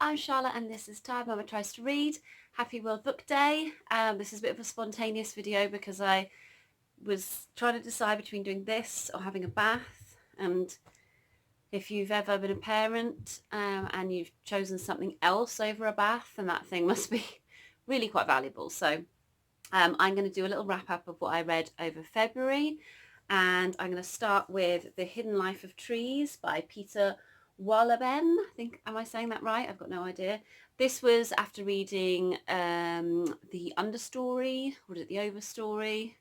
I'm Charlotte and this is Time Mama Tries to Read. Happy World Book Day. This is a bit of a spontaneous video because I was trying to decide between doing this or having a bath, and if you've ever been a parent and you've chosen something else over a bath, then that thing must be really quite valuable. So I'm going to do a little wrap up of what I read over February, and I'm going to start with The Hidden Life of Trees by Peter Wohlleben. I think, am I saying that right? I've got no idea. This was after reading The Understory, or is it The Overstory?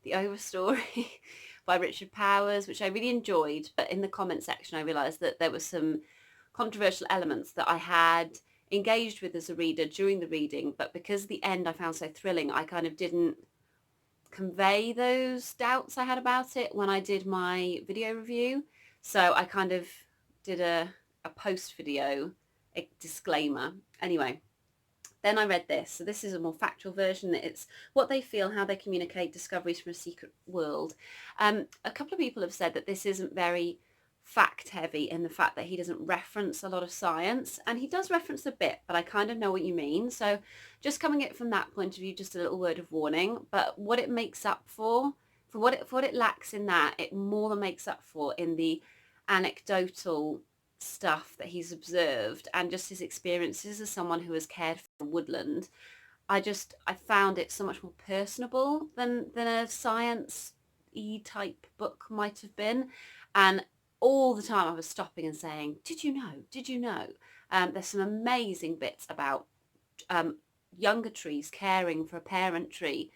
The Overstory by Richard Powers, which I really enjoyed, but in the comment section I realised that there were some controversial elements that I had engaged with as a reader during the reading, but because the end I found so thrilling, I kind of didn't convey those doubts I had about it when I did my video review. So I kind of did a post video disclaimer. Anyway, then I read this. So this is a more factual version. It's what they feel, how they communicate, discoveries from a secret world. A couple of people have said that this isn't very fact heavy in the fact that he doesn't reference a lot of science, and he does reference a bit, but I kind of know what you mean. So just coming at it from that point of view, just a little word of warning. But what it makes up for what it lacks in that, it more than makes up for in the anecdotal stuff that he's observed and just his experiences as someone who has cared for woodland. I found it so much more personable than a science-y type book might have been. And all the time I was stopping and saying, did you know? Did you know? There's some amazing bits about younger trees caring for a parent tree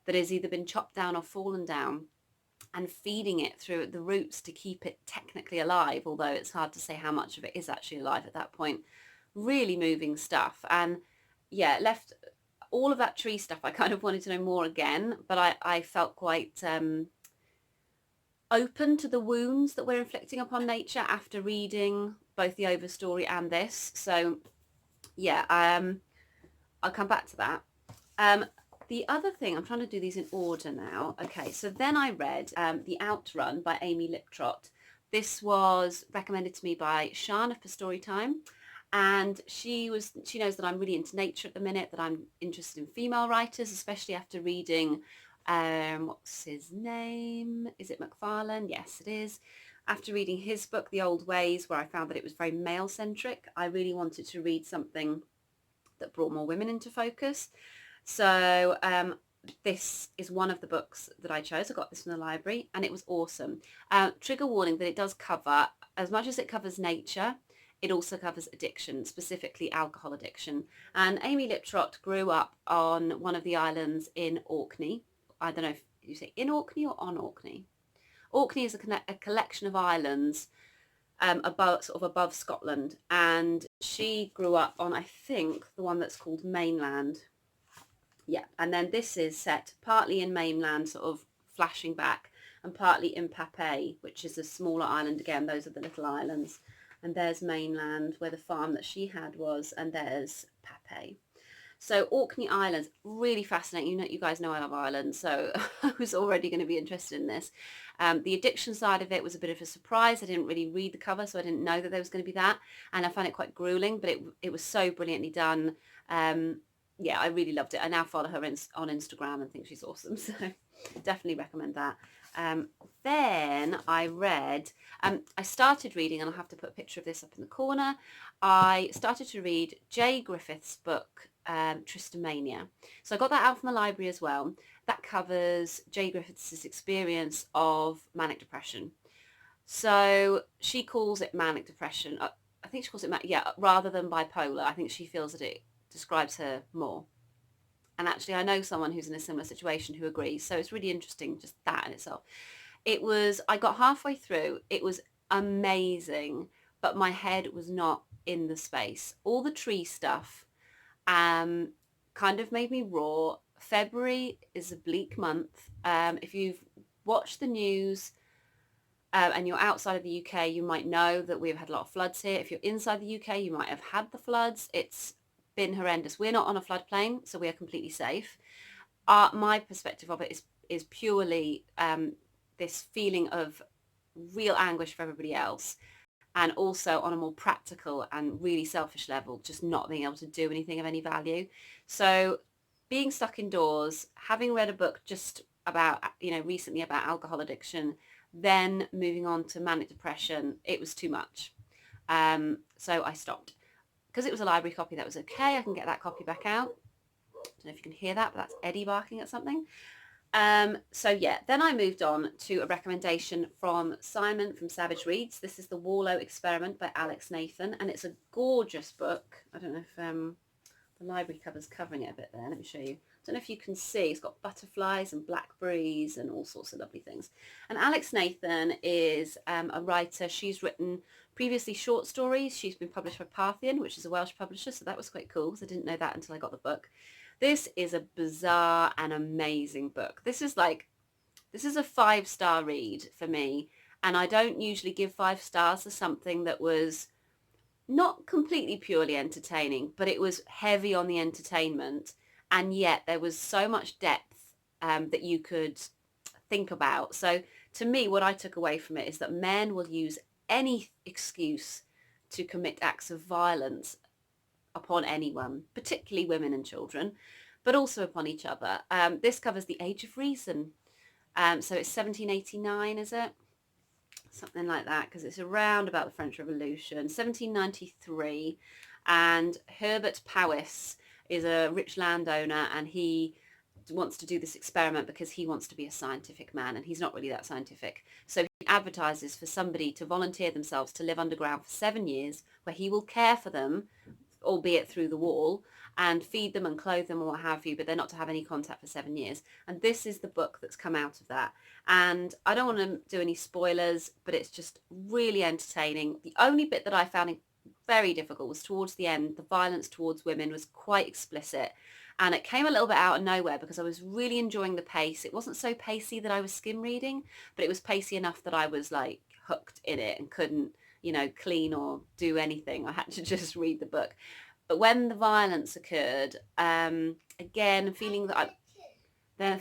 that has either been chopped down or fallen down, and feeding it through the roots to keep it technically alive, although it's hard to say how much of it is actually alive at that point. Really moving stuff. And yeah, left all of that tree stuff. I kind of wanted to know more again, but I felt quite open to the wounds that we're inflicting upon nature after reading both the Overstory and this. So yeah, I'll come back to that. The other thing, I'm trying to do these in order now. Okay, so then I read The Outrun by Amy Liptrot. This was recommended to me by Sian of Storytime, and she knows that I'm really into nature at the minute, that I'm interested in female writers, especially after reading, what's his name? Is it McFarlane? Yes, it is. After reading his book, The Old Ways, where I found that it was very male-centric, I really wanted to read something that brought more women into focus. So this is one of the books that I chose. I got this from the library and it was awesome. Trigger warning that it does cover, as much as it covers nature, it also covers addiction, specifically alcohol addiction. And Amy Liptrot grew up on one of the islands in Orkney. I don't know if you say in Orkney or on Orkney. Orkney is a collection of islands above Scotland, and she grew up on, I think, the one that's called Mainland. Yeah, and then this is set partly in Mainland, sort of flashing back, and partly in Papay, which is a smaller island again. Those are the little islands. And there's Mainland, where the farm that she had was, and there's Papay. So Orkney Islands, really fascinating. You guys know I love islands, so I was already going to be interested in this. The addiction side of it was a bit of a surprise. I didn't really read the cover, so I didn't know that there was going to be that. And I found it quite grueling, but it was so brilliantly done. Yeah, I really loved it. I now follow her on Instagram and think she's awesome. So definitely recommend that. Then I read, I started reading, and I'll have to put a picture of this up in the corner. I started to read Jay Griffith's book, Tristan Mania. So I got that out from the library as well. That covers Jay Griffith's experience of manic depression. So she calls it manic depression. I think she calls it, rather than bipolar. I think she feels that it describes her more. And actually I know someone who's in a similar situation who agrees, so it's really interesting, just that in itself. I got halfway through, it was amazing, but my head was not in the space. All the tree stuff kind of made me raw. February is a bleak month. If you've watched the news and you're outside of the UK, you might know that we've had a lot of floods here. If you're inside the UK, you might have had the floods. It's been horrendous. We're not on a floodplain, so we are completely safe. My perspective of it is purely this feeling of real anguish for everybody else. and also on a more practical and really selfish level, just not being able to do anything of any value. So being stuck indoors, having read a book just about, recently about alcohol addiction, then moving on to manic depression, it was too much. So I stopped. Because it was a library copy, that was okay. I can get that copy back out. I don't know if you can hear that, but that's Eddie barking at something. So yeah, then I moved on to a recommendation from Simon from Savage Reads. This is The Warlow Experiment by Alex Nathan, and it's a gorgeous book. I don't know if the library cover's covering it a bit there. Let me show you. I don't know if you can see. It's got butterflies and blackberries and all sorts of lovely things. And Alex Nathan is a writer. She's written previously short stories. She's been published by Parthian, which is a Welsh publisher, so that was quite cool because I didn't know that until I got the book. This is a bizarre and amazing book. This is a 5-star read for me, and I don't usually give 5 stars to something that was not completely purely entertaining, but it was heavy on the entertainment, and yet there was so much depth that you could think about. So to me, what I took away from it is that men will use any excuse to commit acts of violence upon anyone, particularly women and children, but also upon each other. This covers the Age of Reason. So it's 1789, is it? Something like that, because it's around about the French Revolution, 1793. And Herbert Powys is a rich landowner, and he wants to do this experiment because he wants to be a scientific man, and he's not really that scientific. So he advertises for somebody to volunteer themselves to live underground for 7 years, where he will care for them, albeit through the wall, and feed them and clothe them and what have you, but they're not to have any contact for 7 years. And this is the book that's come out of that. And I don't want to do any spoilers, but it's just really entertaining. The only bit that I found very difficult was towards the end. The violence towards women was quite explicit, and it came a little bit out of nowhere because I was really enjoying the pace. It wasn't so pacey that I was skim reading, but it was pacey enough that I was like hooked in it and couldn't, clean or do anything. I had to just read the book. But when the violence occurred, again, feeling that I can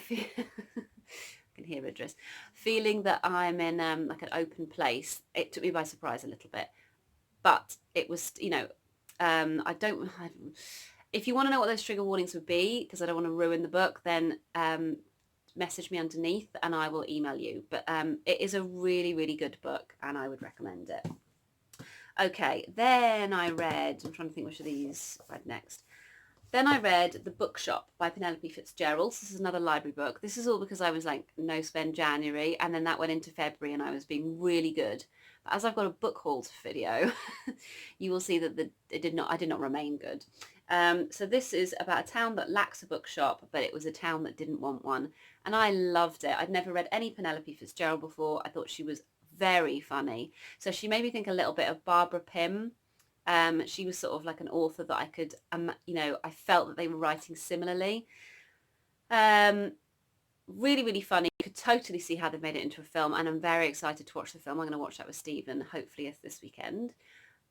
hear Idris, feeling that I'm in like an open place, it took me by surprise a little bit. But it was, if you want to know what those trigger warnings would be, because I don't want to ruin the book, then message me underneath and I will email you. But it is a really, really good book and I would recommend it. Okay, then I read, I'm trying to think which of these I read next. Then I read The Bookshop by Penelope Fitzgerald. This is another library book. This is all because I was like no spend January, and then that went into February and I was being really good. But as I've got a book haul video, you will see that I did not remain good. So this is about a town that lacks a bookshop, but it was a town that didn't want one. And I loved it. I'd never read any Penelope Fitzgerald before. I thought she was very funny. So she made me think a little bit of Barbara Pym. She was sort of like an author that I could, I felt that they were writing similarly. Really, really funny. You could totally see how they've made it into a film, and I'm very excited to watch the film. I'm going to watch that with Stephen, hopefully this weekend.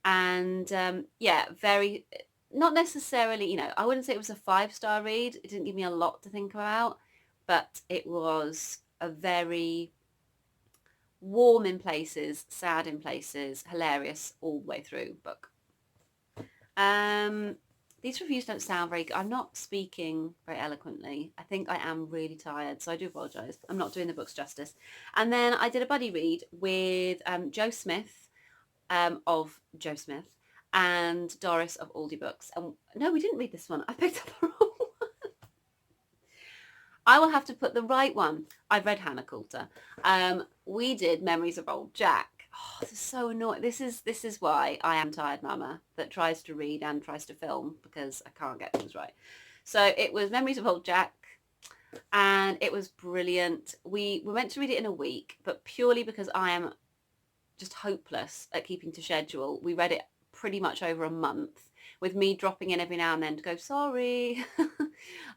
And yeah, very, not necessarily, I wouldn't say it was a 5-star read. It didn't give me a lot to think about, but it was a very warm in places, sad in places, hilarious all the way through book. These reviews don't sound very good. I'm not speaking very eloquently. I think I am really tired, so I do apologise. I'm not doing the books justice. And then I did a buddy read with Joe Smith of Joe Smith and Doris of Aldi Books. And no, we didn't read this one. I picked up the wrong one. I will have to put the right one. I've read Hannah Coulter. We did Memories of Old Jack. Oh, this is so annoying. This is why I am tired mama that tries to read and tries to film, because I can't get things right. So it was Memories of Old Jack, and it was brilliant. We were meant to read it in a week, but purely because I am just hopeless at keeping to schedule, we read it pretty much over a month, with me dropping in every now and then to go, sorry,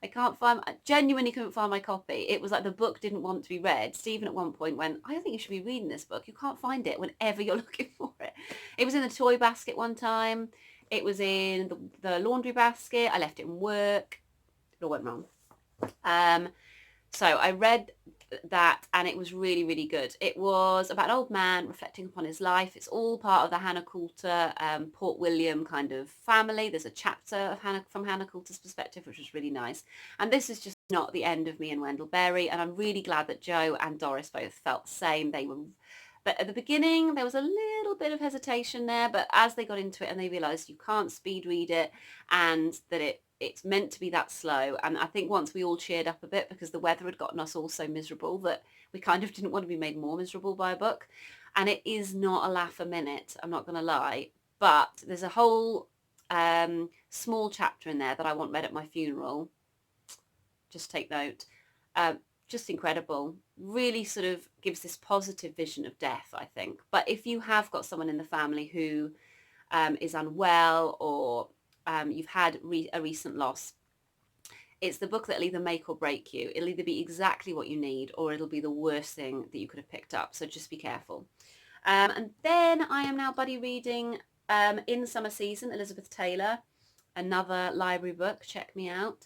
I genuinely couldn't find my copy. It was like the book didn't want to be read. Stephen at one point went, I don't think you should be reading this book. You can't find it whenever you're looking for it. It was in the toy basket one time. It was in the laundry basket. I left it in work. It all went wrong. So I read that, and it was really, really good. It was about an old man reflecting upon his life. It's all part of the Hannah Coulter, Port William kind of family. There's a chapter of from Hannah Coulter's perspective, which was really nice. And this is just not the end of me and Wendell Berry, and I'm really glad that Jo and Doris both felt the same. But at the beginning, there was a little bit of hesitation there, but as they got into it and they realised you can't speed read it, and that it's meant to be that slow. And I think once we all cheered up a bit, because the weather had gotten us all so miserable that we kind of didn't want to be made more miserable by a book. And it is not a laugh a minute, I'm not going to lie, but there's a whole small chapter in there that I want read at my funeral. Just take note. Just incredible. Really sort of gives this positive vision of death, I think. But if you have got someone in the family who is unwell, or you've had a recent loss, it's the book that'll either make or break you. It'll either be exactly what you need, or it'll be the worst thing that you could have picked up. So just be careful. And then I am now buddy reading In Summer Season, Elizabeth Taylor, another library book. Check me out.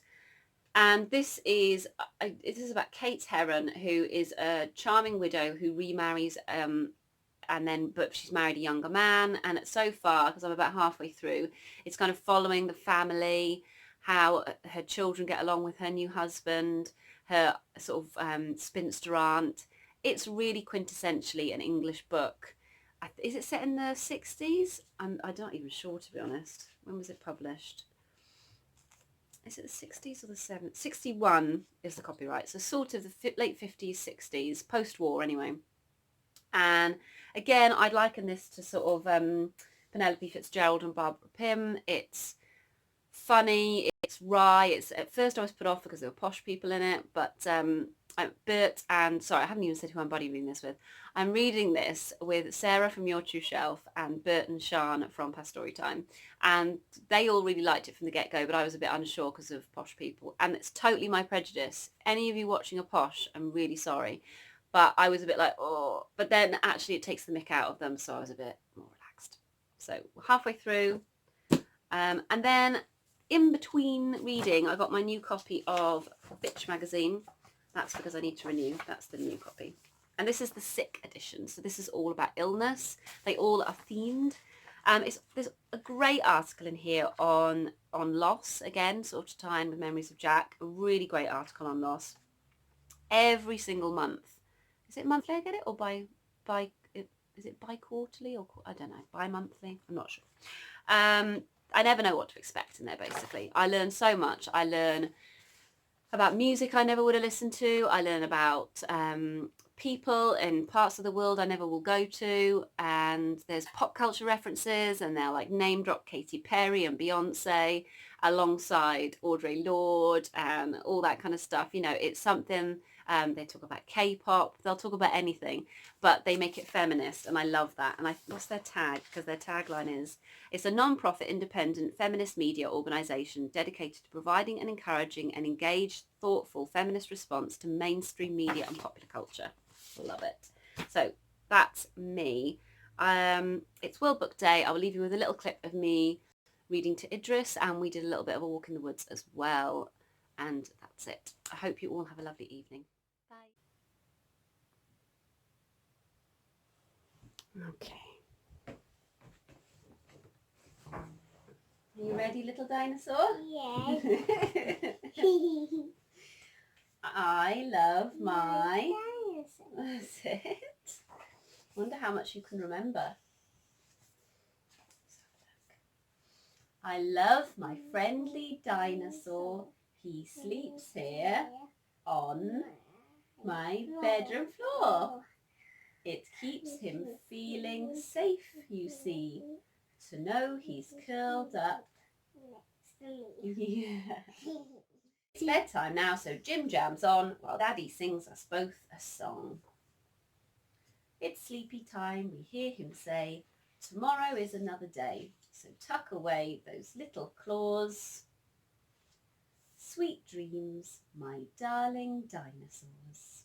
And this is about Kate Heron, who is a charming widow who remarries, but she's married a younger man. And so far, because I'm about halfway through, it's kind of following the family, how her children get along with her new husband, her sort of spinster aunt. It's really quintessentially an English book. Is it set in the 60s? I'm not even sure, to be honest. When was it published? Is it the 60s or the 70s? 61 is the copyright. So sort of the late 50s, 60s, post-war anyway. And again, I'd liken this to sort of Penelope Fitzgerald and Barbara Pym. It's funny, it's wry. At first I was put off because there were posh people in it, but Bert and, sorry, I haven't even said who I'm buddy reading this with. I'm reading this with Sarah from Your True Shelf and Bert and Sian from Past Story Time. And they all really liked it from the get-go, but I was a bit unsure because of posh people. And it's totally my prejudice. Any of you watching a posh, I'm really sorry. But I was a bit like, oh. But then actually it takes the mick out of them, so I was a bit more relaxed. So halfway through. And then in between reading, I got my new copy of Bitch magazine. That's because I need to renew. That's the new copy. And this is the sick edition. So this is all about illness. They all are themed. There's a great article in here on loss, again, sort of tying with Memories of Jack. A really great article on loss. Every single month. Is it monthly I get it, or is it bi-quarterly, or I don't know, bi-monthly? I'm not sure. I never know what to expect in there, basically. I learn so much. I learn about music I never would have listened to. I learn about people in parts of the world I never will go to, and there's pop culture references, and they'll like name drop Katy Perry and Beyonce alongside Audre Lorde and all that kind of stuff. You know, it's something. They talk about K-pop, they'll talk about anything, but they make it feminist, and I love that. And what's their tag? Because their tagline is, it's a non-profit, independent feminist media organisation dedicated to providing and encouraging an engaged, thoughtful feminist response to mainstream media and popular culture. Love it. So that's me. It's World Book Day. I will leave you with a little clip of me reading to Idris, and we did a little bit of a walk in the woods as well. And that's it. I hope you all have a lovely evening. Bye. Okay. Are you ready, little dinosaur? Yes. I love my... That's it. Wonder how much you can remember. I love my friendly dinosaur. He sleeps here on my bedroom floor. It keeps him feeling safe, you see, to know he's curled up. Yeah. It's bedtime now, so Jim jams on while Daddy sings us both a song. It's sleepy time, we hear him say, tomorrow is another day, so tuck away those little claws. Sweet dreams, my darling dinosaurs.